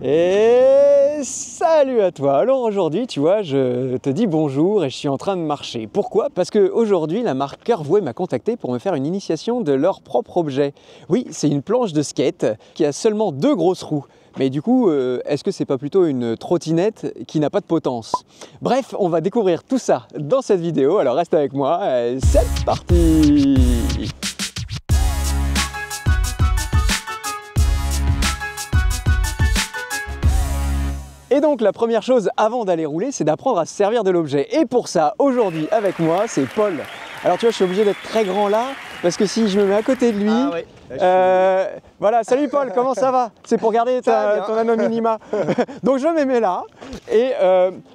Et salut à toi. Alors aujourd'hui, tu vois, je te dis bonjour et je suis en train de marcher. Pourquoi? Parce qu'aujourd'hui, la marque Curveway m'a contacté pour me faire une initiation de leur propre objet. Oui, c'est une planche de skate qui a seulement 2 grosses roues. Mais du coup, est-ce que c'est pas plutôt une trottinette qui n'a pas de potence? Bref, on va découvrir tout ça dans cette vidéo, alors reste avec moi, c'est parti! Et donc la première chose avant d'aller rouler, c'est d'apprendre à se servir de l'objet. Et pour ça, aujourd'hui avec moi, c'est Paul. Alors tu vois, je suis obligé d'être très grand là, parce que si je me mets à côté de lui... Ah oui. Voilà, salut Paul, comment ça va? C'est pour garder ton anonymat. Donc je me mets là, et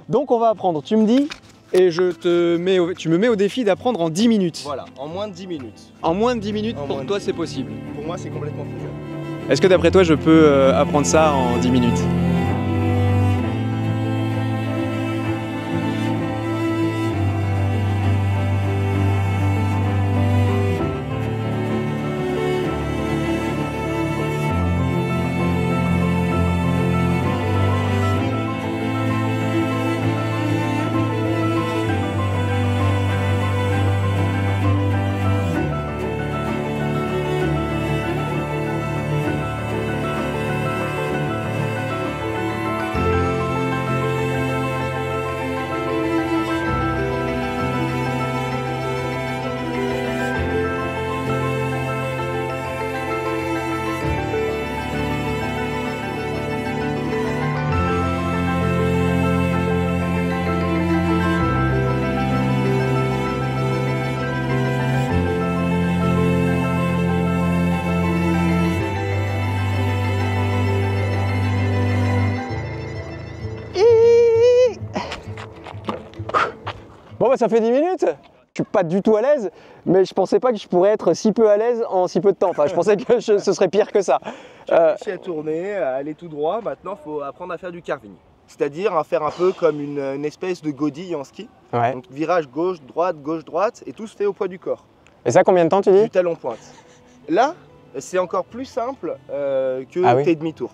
donc on va apprendre. Tu me dis, et tu me mets au défi d'apprendre en 10 minutes. Voilà, en moins de 10 minutes. En moins de 10 minutes, En pour moins de toi 10 c'est possible? Pour moi, c'est complètement faisable. Est-ce que d'après toi, je peux apprendre ça en 10 minutes? Bon bah ça fait 10 minutes. Je suis pas du tout à l'aise, mais je pensais pas que je pourrais être si peu à l'aise en si peu de temps. Enfin, je pensais que ce serait pire que ça. J'ai réussi à tourner, à aller tout droit. Maintenant, il faut apprendre à faire du carving. C'est-à-dire à faire un peu comme une espèce de godille en ski. Ouais. Donc virage gauche, droite, et tout se fait au poids du corps. Et ça, combien de temps tu dis? Du talon pointe. Là, c'est encore plus simple que tes demi-tours.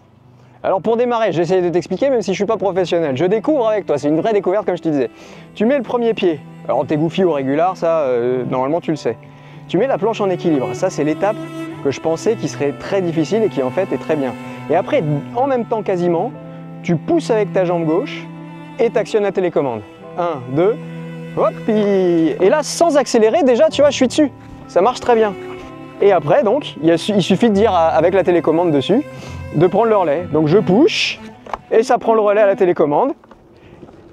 Alors pour démarrer, j'ai essayé de t'expliquer même si je suis pas professionnel. Je découvre avec toi, c'est une vraie découverte comme je te disais. Tu mets le premier pied, alors t'es goofy ou régular, ça normalement tu le sais. Tu mets la planche en équilibre, ça c'est l'étape que je pensais qui serait très difficile et qui en fait est très bien. Et après, en même temps quasiment, tu pousses avec ta jambe gauche et t'actionnes la télécommande. 1, 2, hop, et là sans accélérer déjà tu vois je suis dessus, ça marche très bien. Et après donc, il suffit de dire avec la télécommande dessus, de prendre le relais. Donc je push, et ça prend le relais à la télécommande.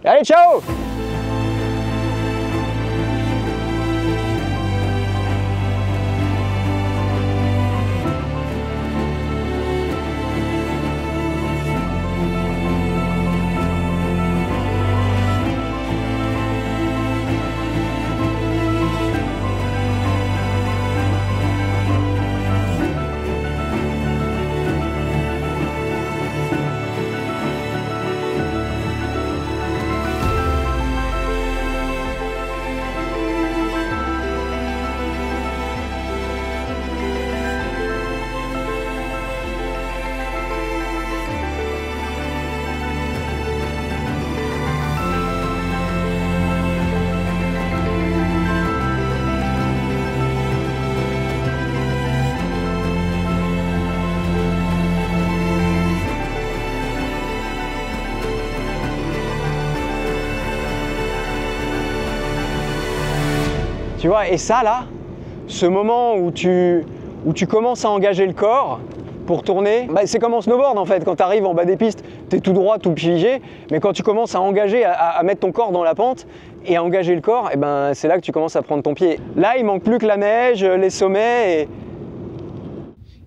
Allez, ciao! Tu vois, et ça là, ce moment où tu commences à engager le corps pour tourner, bah, c'est comme en snowboard en fait, quand tu arrives en bas des pistes, tu es tout droit, tout figé, mais quand tu commences à engager, à mettre ton corps dans la pente et à engager le corps, et ben, c'est là que tu commences à prendre ton pied. Là, il manque plus que la neige, les sommets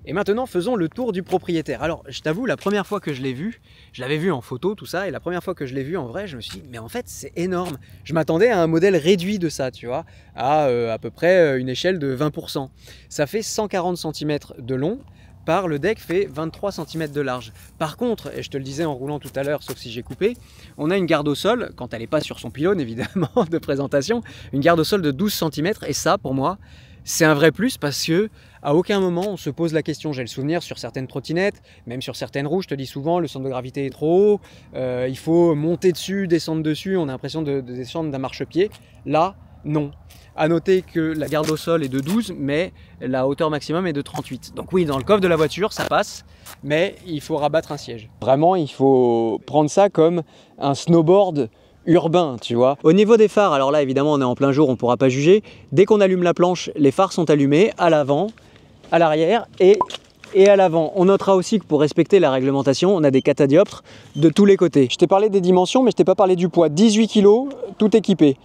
Et maintenant, faisons le tour du propriétaire. Alors, je t'avoue, la première fois que je l'ai vu, je l'avais vu en photo, tout ça, et la première fois que je l'ai vu en vrai, je me suis dit, mais en fait, c'est énorme. Je m'attendais à un modèle réduit de ça, tu vois, à peu près une échelle de 20%. Ça fait 140 cm de long, par le deck fait 23 cm de large. Par contre, et je te le disais en roulant tout à l'heure, sauf si j'ai coupé, on a une garde au sol, quand elle n'est pas sur son pylône évidemment de présentation, une garde au sol de 12 cm, et ça, pour moi, c'est un vrai plus parce que À aucun moment on se pose la question. J'ai le souvenir sur certaines trottinettes, même sur certaines roues, je te dis souvent le centre de gravité est trop haut, il faut monter dessus, descendre dessus, on a l'impression de descendre d'un marchepied. Là, non. À noter que la garde au sol est de 12, mais la hauteur maximum est de 38. Donc oui, dans le coffre de la voiture, ça passe, mais il faut rabattre un siège. Vraiment, il faut prendre ça comme un snowboard urbain, tu vois. Au niveau des phares, alors là, évidemment, on est en plein jour, on ne pourra pas juger. Dès qu'on allume la planche, les phares sont allumés à l'avant, à l'arrière et à l'avant. On notera aussi que pour respecter la réglementation, on a des catadioptres de tous les côtés. Je t'ai parlé des dimensions, mais je t'ai pas parlé du poids. 18 kg, tout équipé.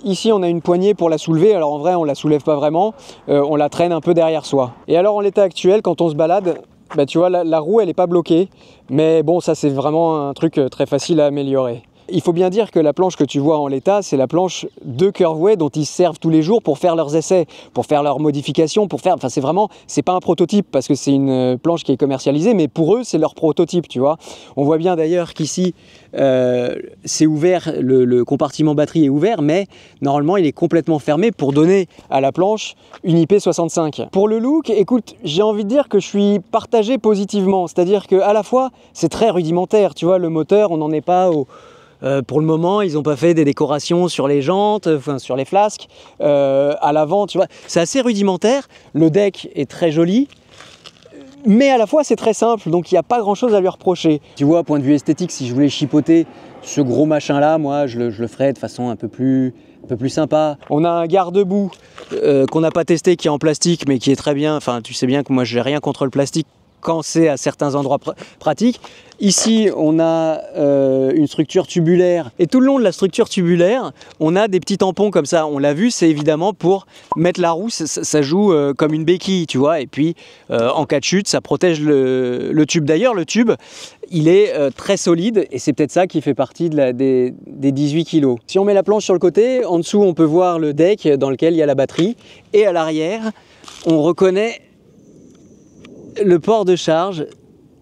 Ici, on a une poignée pour la soulever. Alors en vrai, on la soulève pas vraiment. On la traîne un peu derrière soi. Et alors, en l'état actuel, quand on se balade, bah, tu vois, la roue, elle n'est pas bloquée. Mais bon, ça, c'est vraiment un truc très facile à améliorer. Il faut bien dire que la planche que tu vois en l'état, c'est la planche de Curveway dont ils se servent tous les jours pour faire leurs essais, pour faire leurs modifications, pour faire... Enfin, c'est pas un prototype parce que c'est une planche qui est commercialisée, mais pour eux, c'est leur prototype, tu vois. On voit bien d'ailleurs qu'ici, c'est ouvert, le compartiment batterie est ouvert, mais normalement, il est complètement fermé pour donner à la planche une IP65. Pour le look, écoute, j'ai envie de dire que je suis partagé positivement, c'est-à-dire qu'à la fois, c'est très rudimentaire, tu vois, le moteur, on n'en est pas au... pour le moment, ils n'ont pas fait des décorations sur les jantes, enfin sur les flasques, à l'avant, tu vois. C'est assez rudimentaire, le deck est très joli, mais à la fois c'est très simple, donc il n'y a pas grand-chose à lui reprocher. Tu vois, point de vue esthétique, si je voulais chipoter ce gros machin-là, moi, je le ferais de façon un peu plus sympa. On a un garde-boue qu'on n'a pas testé, qui est en plastique, mais qui est très bien. Enfin, tu sais bien que moi, je n'ai rien contre le plastique quand c'est à certains endroits pratiques. Ici, on a une structure tubulaire et tout le long de la structure tubulaire, on a des petits tampons comme ça. On l'a vu, c'est évidemment pour mettre la roue, ça joue comme une béquille, tu vois. Et puis, en cas de chute, ça protège le tube. D'ailleurs, le tube, il est très solide et c'est peut-être ça qui fait partie des 18 kg. Si on met la planche sur le côté, en dessous, on peut voir le deck dans lequel il y a la batterie. Et à l'arrière, on reconnaît le port de charge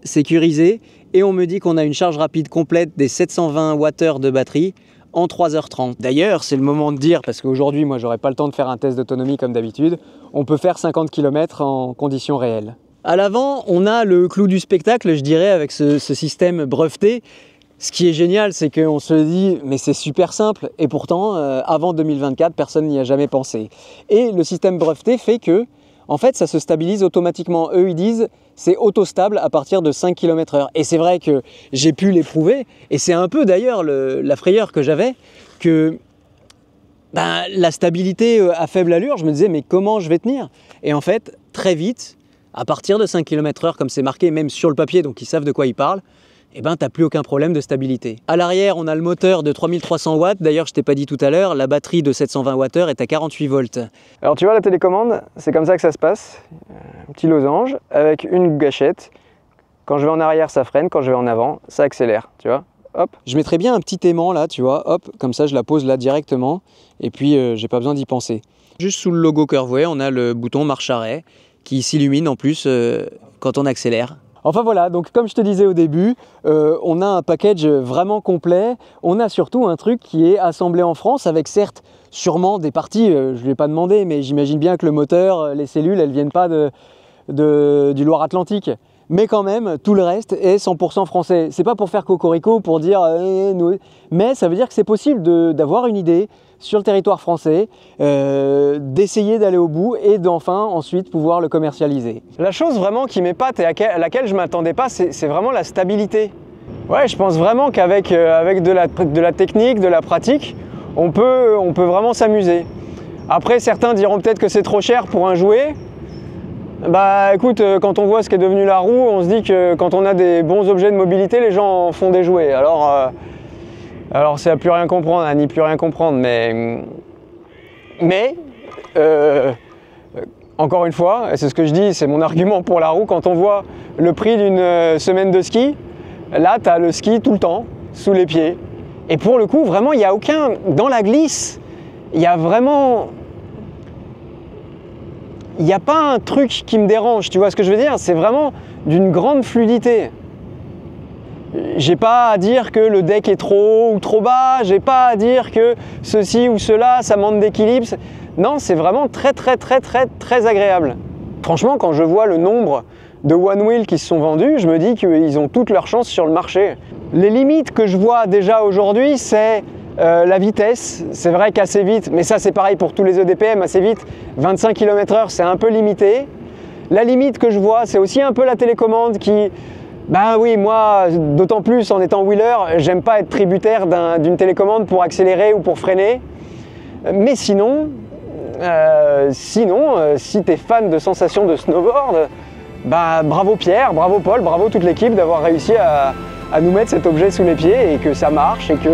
sécurisé et on me dit qu'on a une charge rapide complète des 720 Wh de batterie en 3h30. D'ailleurs, c'est le moment de dire, parce qu'aujourd'hui, moi, j'aurais pas le temps de faire un test d'autonomie comme d'habitude, on peut faire 50 km en conditions réelles. À l'avant, on a le clou du spectacle, je dirais, avec ce système breveté. Ce qui est génial, c'est qu'on se dit, mais c'est super simple, et pourtant, avant 2024, personne n'y a jamais pensé. Et le système breveté fait que, en fait, ça se stabilise automatiquement. Eux, ils disent, c'est autostable à partir de 5 km/h. Et c'est vrai que j'ai pu l'éprouver, et c'est un peu d'ailleurs la frayeur que j'avais, que la stabilité à faible allure, je me disais, mais comment je vais tenir? Et en fait, très vite, à partir de 5 km/h, comme c'est marqué même sur le papier, donc ils savent de quoi ils parlent, eh ben, tu n'as plus aucun problème de stabilité. À l'arrière, on a le moteur de 3300 watts. D'ailleurs, je ne t'ai pas dit tout à l'heure, la batterie de 720 Wh est à 48 volts. Alors, tu vois la télécommande, c'est comme ça que ça se passe. Un petit losange avec une gâchette. Quand je vais en arrière, ça freine. Quand je vais en avant, ça accélère. Tu vois, hop. Je mettrais bien un petit aimant là, tu vois, hop, comme ça, je la pose là directement. Et puis, j'ai pas besoin d'y penser. Juste sous le logo Curveway, on a le bouton marche-arrêt qui s'illumine en plus quand on accélère. Enfin voilà, donc comme je te disais au début, on a un package vraiment complet. On a surtout un truc qui est assemblé en France avec certes sûrement des parties, je ne lui ai pas demandé, mais j'imagine bien que le moteur, les cellules, elles ne viennent pas du Loire-Atlantique. Mais quand même, tout le reste est 100% français. C'est pas pour faire cocorico, pour dire mais ça veut dire que c'est possible d'avoir une idée sur le territoire français, d'essayer d'aller au bout et d'enfin ensuite pouvoir le commercialiser. La chose vraiment qui m'épate et à laquelle je ne m'attendais pas, c'est vraiment la stabilité. Ouais, je pense vraiment qu'avec de la technique, de la pratique, on peut vraiment s'amuser. Après, certains diront peut-être que c'est trop cher pour un jouet. Bah écoute, quand on voit ce qu'est devenu la roue, on se dit que quand on a des bons objets de mobilité, les gens en font des jouets. Alors c'est à plus rien comprendre, à n'y plus rien comprendre, mais encore une fois, c'est ce que je dis, c'est mon argument pour la roue, quand on voit le prix d'une semaine de ski, là tu as le ski tout le temps, sous les pieds. Et pour le coup, vraiment, il n'y a aucun, dans la glisse, il y a vraiment... Il n'y a pas un truc qui me dérange, tu vois ce que je veux dire? C'est vraiment d'une grande fluidité. J'ai pas à dire que le deck est trop haut ou trop bas, j'ai pas à dire que ceci ou cela, ça manque d'équilibre. Non, c'est vraiment très agréable. Franchement, quand je vois le nombre de One Wheel qui se sont vendus, je me dis qu'ils ont toutes leurs chances sur le marché. Les limites que je vois déjà aujourd'hui, c'est la vitesse. C'est vrai qu'assez vite, mais ça c'est pareil pour tous les EDPM, assez vite, 25 km/h c'est un peu limité. La limite que je vois, c'est aussi un peu la télécommande qui... Ben oui, moi, d'autant plus en étant wheeler, j'aime pas être tributaire d'une télécommande pour accélérer ou pour freiner. Mais sinon, si tu es fan de sensations de snowboard, bah, bravo Pierre, bravo Paul, bravo toute l'équipe d'avoir réussi à nous mettre cet objet sous les pieds et que ça marche et qu'il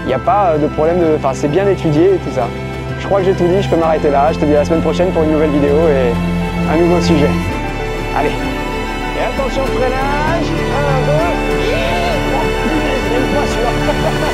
n'y a pas de problème de... Enfin, c'est bien étudié et tout ça. Je crois que j'ai tout dit, je peux m'arrêter là. Je te dis à la semaine prochaine pour une nouvelle vidéo et un nouveau sujet. Allez. Et attention freinage, 1, 2, oh, punaise, même pas sûr.